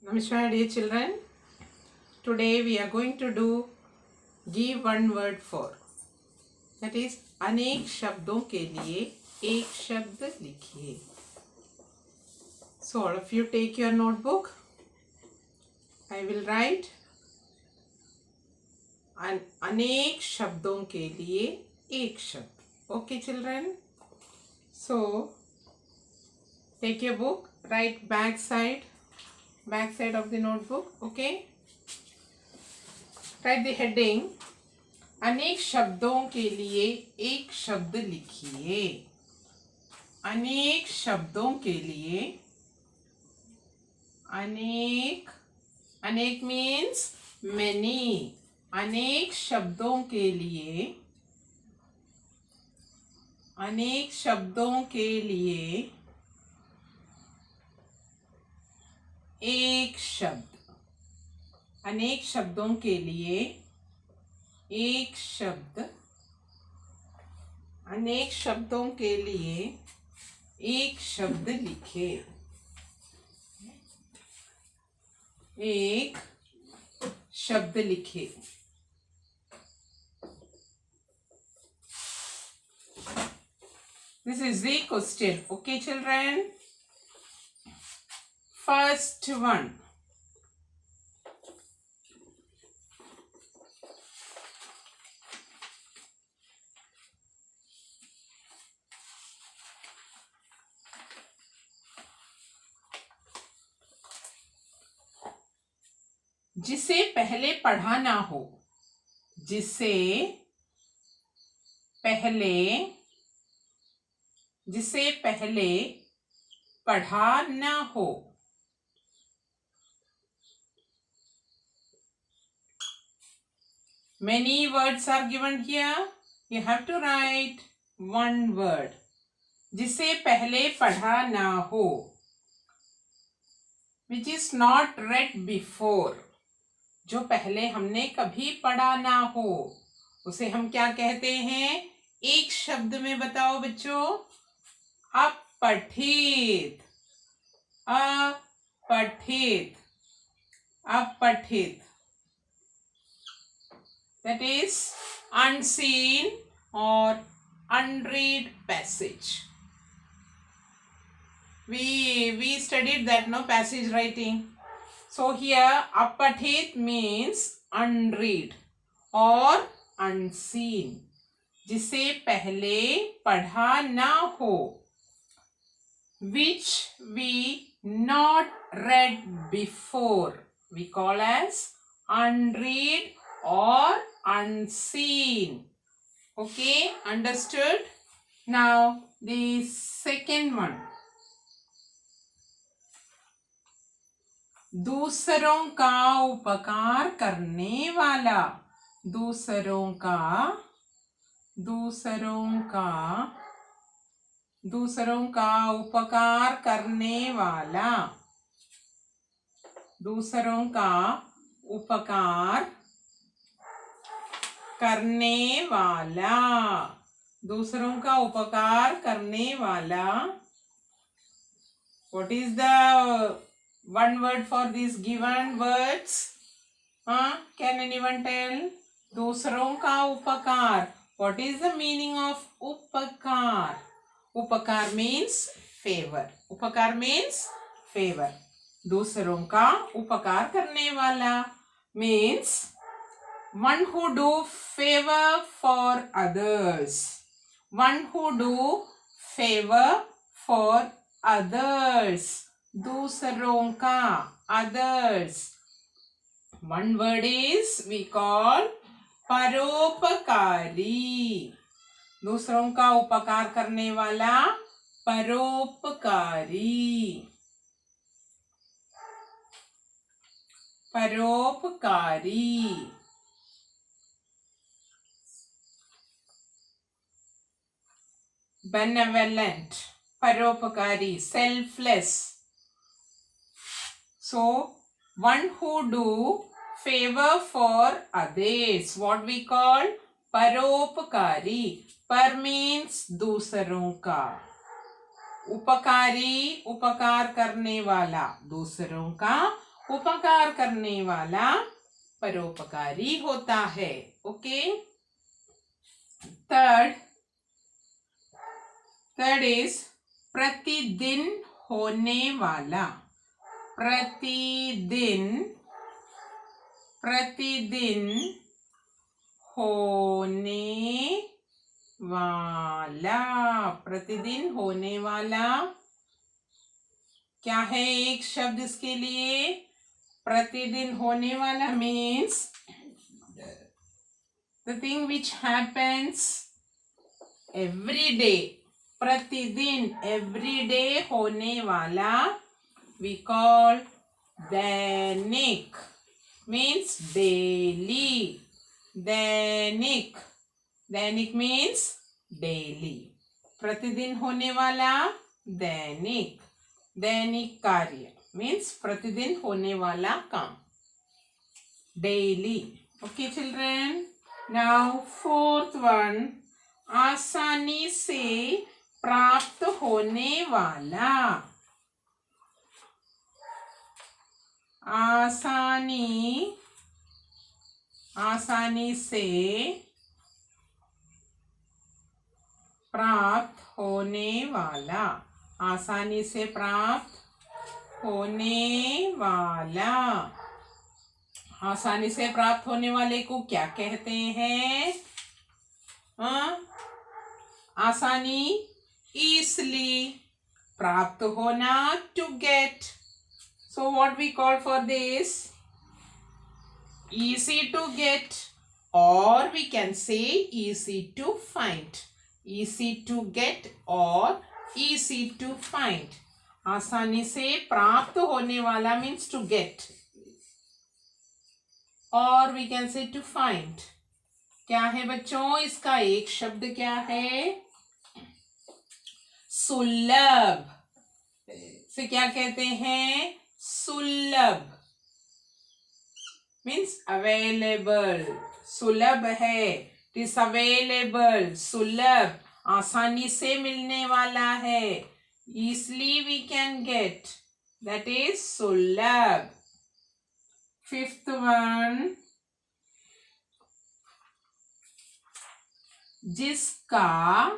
Namaskar dear children. Today we are going to do give one word for. That is अनेक शब्दों के लिए एक शब्द लिखिए. So all of you take your notebook. I will write अनेक शब्दों के लिए एक शब्द. Okay children. So take your book. Write back side of the notebook. Okay. Write the heading. अनेक शब्दों के लिए एक शब्द लिखिए. अनेक शब्दों के लिए अनेक मीन्स many. अनेक शब्दों के लिए एक शब्द. अनेक शब्दों के लिए एक शब्द. अनेक शब्दों के लिए एक शब्द लिखे. एक शब्द लिखे. This is the question. Okay children. First one. जिसे पहले पढ़ा ना हो. जिसे पहले पढ़ा ना हो. Many words are given here. You have to write one word. जिसे पहले पढ़ा ना हो. Which is not read before. जो पहले हमने कभी पढ़ा ना हो उसे हम क्या कहते हैं? एक शब्द में बताओ बच्चों. अपठित. अपठित. अपठित. That is unseen or unread passage. We studied that, no, passage writing. So here अपठित means unread or unseen. जिसे पहले पढ़ा ना हो. Which we not read before. We call as unread or unseen. Okay, understood? Now the second one. दूसरों का उपकार करने वाला. दूसरों का उपकार करने वाला. दूसरों का उपकार करने वाला. दूसरों का उपकार करने वाला. What is the one word for these given words? Can anyone tell? दूसरों का उपकार. What is the meaning of upakar? Upakar means favor. Upakar means favor. दूसरों का उपकार करने वाला means one who do favor for others. One who do favor for others. दूसरों का, others. One word is we call परोपकारी. दूसरों का उपकार करने वाला परोपकारी. परोपकारी. Benevolent. परोपकारी. Selfless. So one who do favor for others, what we call परोपकारी. पर means दूसरों का. उपकारी उपकार करने वाला दूसरों का. उपकार करने वाला परोपकारी होता है. ओके. थर्ड इज प्रतिदिन होने वाला. प्रतिदिन होने वाला. प्रतिदिन होने वाला क्या है एक शब्द इसके लिए? प्रतिदिन होने वाला means the thing which happens every day. प्रतिदिन every day होने वाला we call Dainik means daily. Dainik means daily. प्रतिदिन होने वाला दैनिक. दैनिक कार्य means प्रतिदिन होने वाला काम. Daily. Okay children. Now fourth one, आसानी से प्राप्त होने वाला. आसानी से प्राप्त होने वाला. आसानी से प्राप्त होने वाला. आसानी से प्राप्त होने वाले को क्या कहते हैं? आसानी easily. प्राप्त होना to get. So what we call for this? Easy to get, or we can say easy to find. Easy to get or easy to find. आसानी से प्राप्त होने वाला means to get, और we can say to find. क्या है बच्चों इसका एक शब्द क्या है? सुलभ. से क्या कहते हैं? सुलभ मीन्स अवेलेबल. सुलभ है, इट इज अवेलेबल. सुलभ आसानी से मिलने वाला है. easily we can get, that is सुलभ. Fifth one, जिसका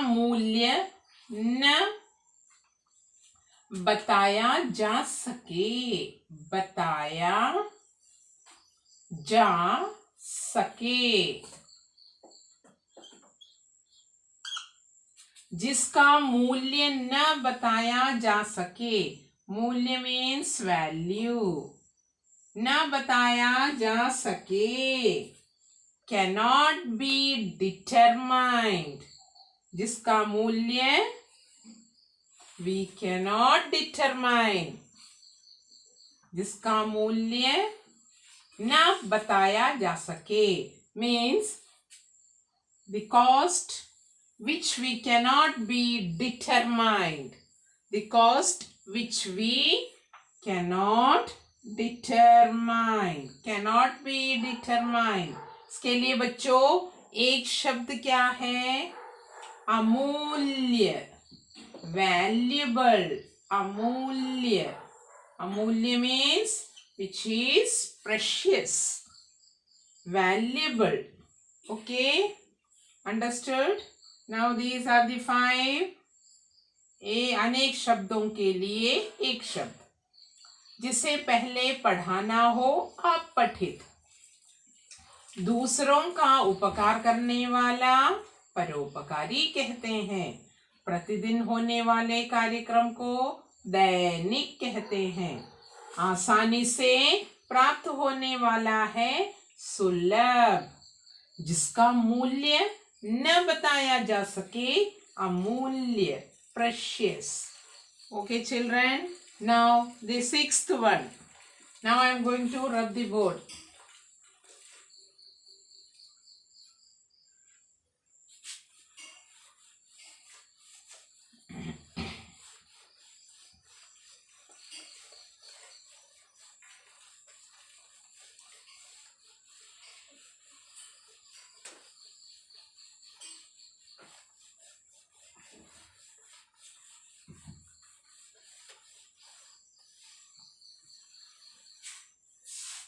मूल्य न बताया जा सके. बताया जा सके. जिसका मूल्य न बताया जा सके. मूल्य मीन्स वैल्यू. न बताया जा सके. Cannot be determined. जिसका मूल्य we cannot determine. जिसका मूल्य न बताया जा सके means the cost which we cannot be determined. The cost which we cannot determine. Cannot be determined. इसके लिए बच्चों एक शब्द क्या है? अमूल्य. Valuable. अमूल्य. अमूल्य means which is precious. Valuable. Okay, understood? Now these are the 5. अनेक शब्दों के लिए एक शब्द. जिसे पहले पढ़ाना हो अपठित. दूसरों का उपकार करने वाला परोपकारी कहते हैं. प्रतिदिन होने वाले कार्यक्रम को दैनिक कहते हैं. आसानी से प्राप्त होने वाला है सुलभ. जिसका मूल्य न बताया जा सके अमूल्य. Precious. Okay children, now the 6th one. Now I am going to rub the board.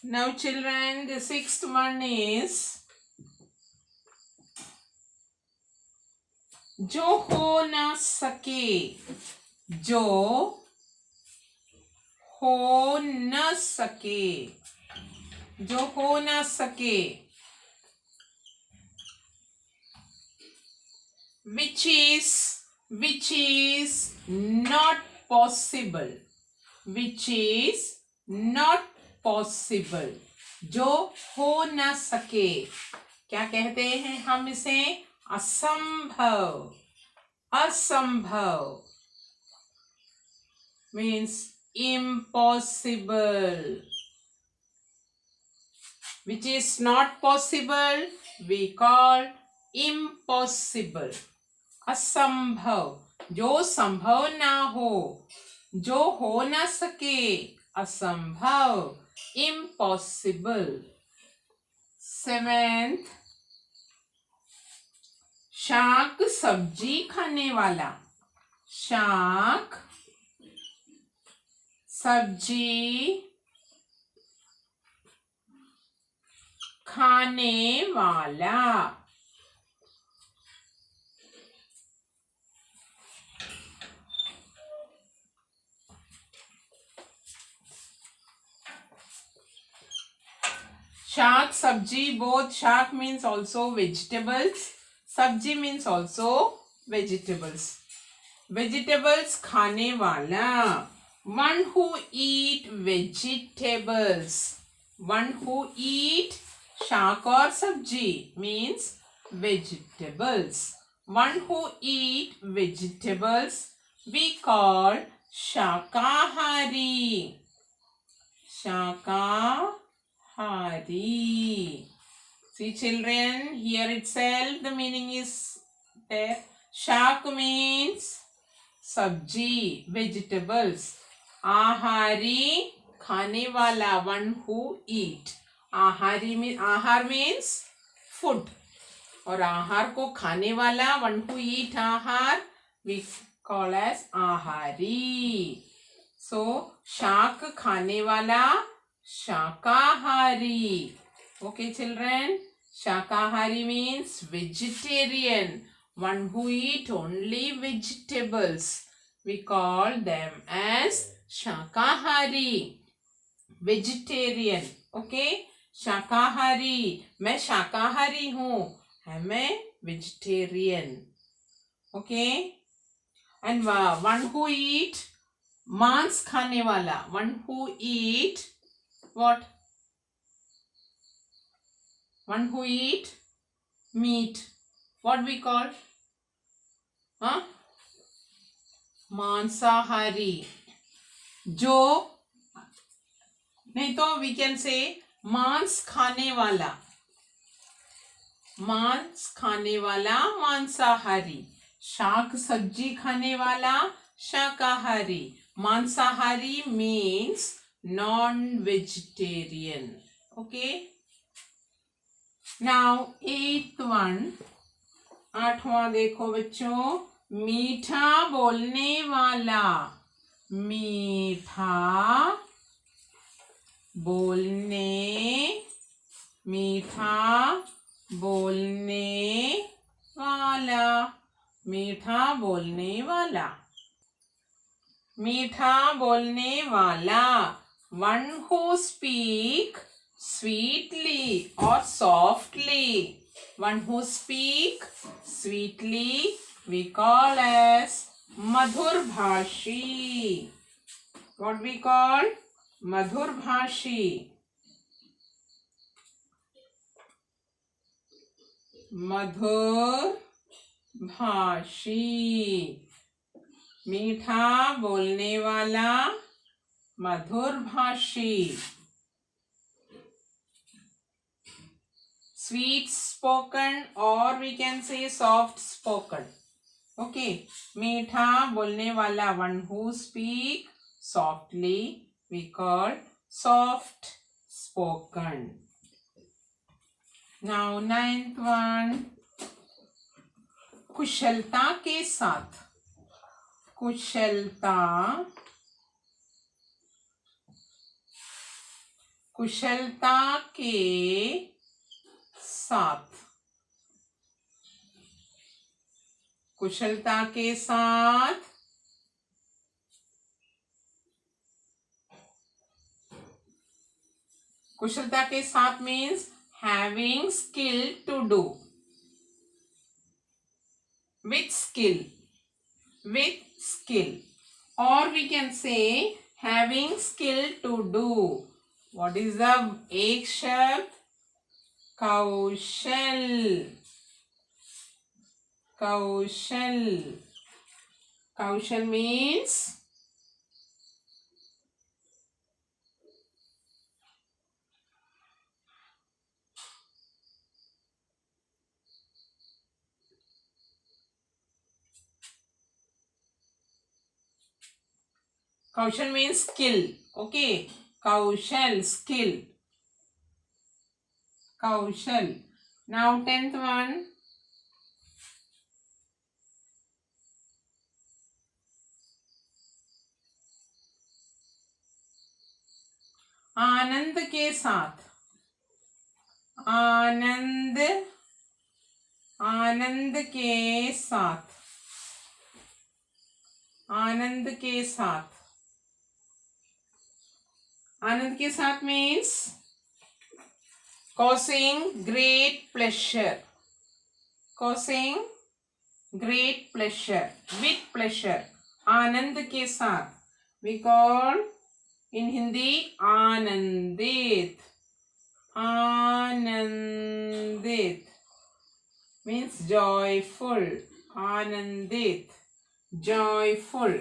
Now children, the sixth one is जो हो न सके, जो हो न सके, जो हो न सके, which is not possible, which is not possible, जो हो न सके, क्या कहते हैं हम इसे? असंभव, असंभव means impossible. Which is not possible we call impossible. असंभव, जो संभव ना हो, जो हो ना सके, असंभव, impossible. सेवेंथ, शाक सब्जी खाने वाला, शाक सब्जी खाने वाला, शाक sabji, both शाक means also vegetables, sabji means also vegetables. Vegetables खाने वाला, one who eat vegetables, one who eat शाक और सब्जी means vegetables. One who eat vegetables we call शाकाहारी, शाकाहारी. See children, here itself the meaning is there. Shak means sabji, vegetables. Ahari, khane wala, one who eat. Ahari means, ahar means food. और आहार को खाने वाला, one who eat आहार we call as आहारी. So शाक खाने वाला, शाकाहारी. Okay children, शाकाहारी means vegetarian, one who eat only vegetables. We call them as शाकाहारी, vegetarian. Okay, शाकाहारी, मैं शाकाहारी हूँ, मैं vegetarian. Okay, and one who eat मांस खाने वाला, one who eat what? One who eat meat. What we call? मांसाहारी. जो नहीं तो we can say मांस खाने वाला, मांस खाने वाला मांसाहारी. शाक सब्जी खाने वाला शाकाहारी. मांसाहारी means non-vegetarian. Okay. Now eighth one, आठवां देखो बच्चों, मीठा बोलने वाला, मीठा बोलने, मीठा बोलने वाला, मीठा बोलने वाला, मीठा बोलने वाला, one who speak sweetly or softly, one who speak sweetly we call as madhur bhashi. What we call? madhur bhashi. madhur bhashi, मीठा बोलने वाला, मधुर भाषी. Sweet spoken or we can say soft spoken. Okay, मीठा बोलने वाला, one who speak softly we call soft spoken. Now ninth one, कुशलता के साथ, कुशलता कुशलता के साथ, कुशलता के साथ, कुशलता के साथ means having skill to do, with skill, with skill, or we can say having skill to do. What is the एक शब्द? कौशल, कौशल, कौशल means kaushal means skill. Okay, kaushal, skill, kaushal. Now 10th one, आनंद के साथ, आनंद, आनंद के साथ, आनंद के साथ, आनंद के साथ means causing great pleasure, causing great pleasure, with pleasure, आनंद के साथ. We call in Hindi आनंदित, आनंदित means joyful, आनंदित, joyful.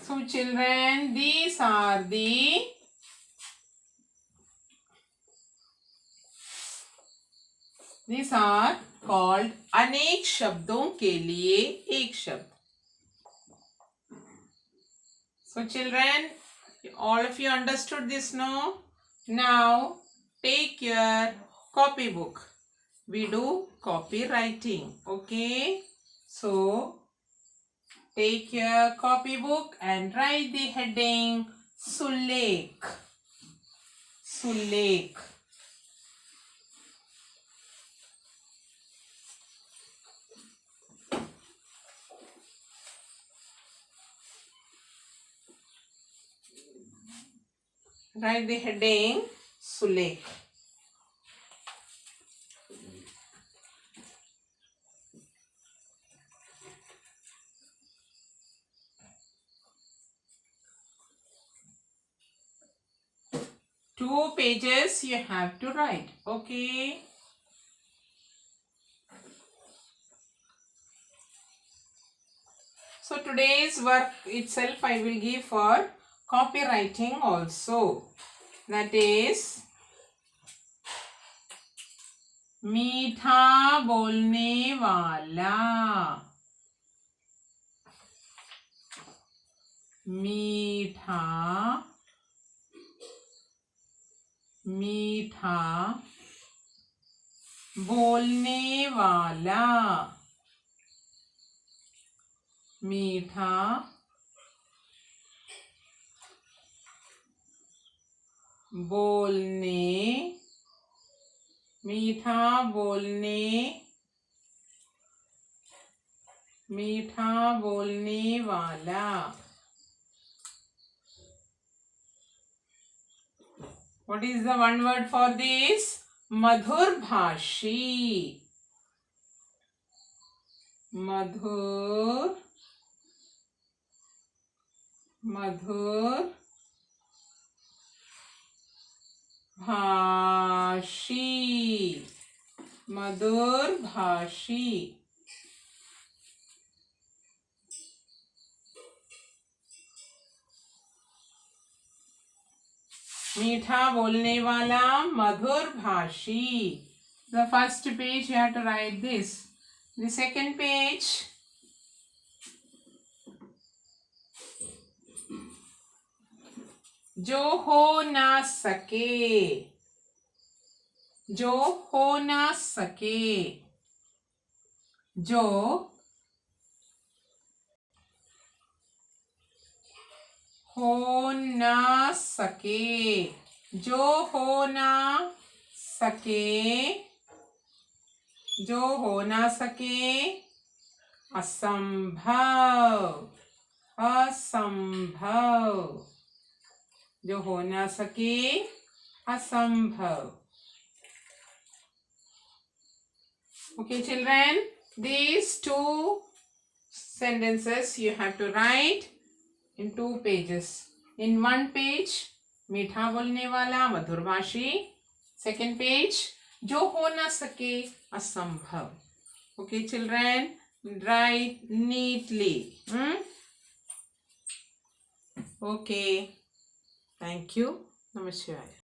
So children, these are called अनेक शब्दों के लिए एक शब्द. So children, all of you understood this, no? Now take your copybook. We do copywriting. Okay? So take your copybook and write the heading Sulekh. Sulekh. Write the heading Sulekh. Two pages you have to write. Okay. So today's work itself I will give for copywriting also. That is मीठा बोलने वाला, मीठा, मीठा बोलने वाला, मीठा बोलने, मीठा बोलने, मीठा बोलने वाला. What is the one word for this? मधुर भाषी, मधुर, मधुर भाषी, मधुर भाषी. मीठा बोलने वाला, मधुर भाषी. The first page you have to write this. The second page, जो हो ना सके, जो हो ना सके, जो हो ना सके, जो हो ना सके, जो हो ना सके, असंभव, असंभव, जो हो ना सके, असंभव. Okay, children, these two sentences you have to write in 2 pages. In 1 page, मीठा बोलने वाला, मधुरभाषी. Second page, जो हो ना सके, असंभव. Okay, children, write neatly. Okay, thank you. Namaskar.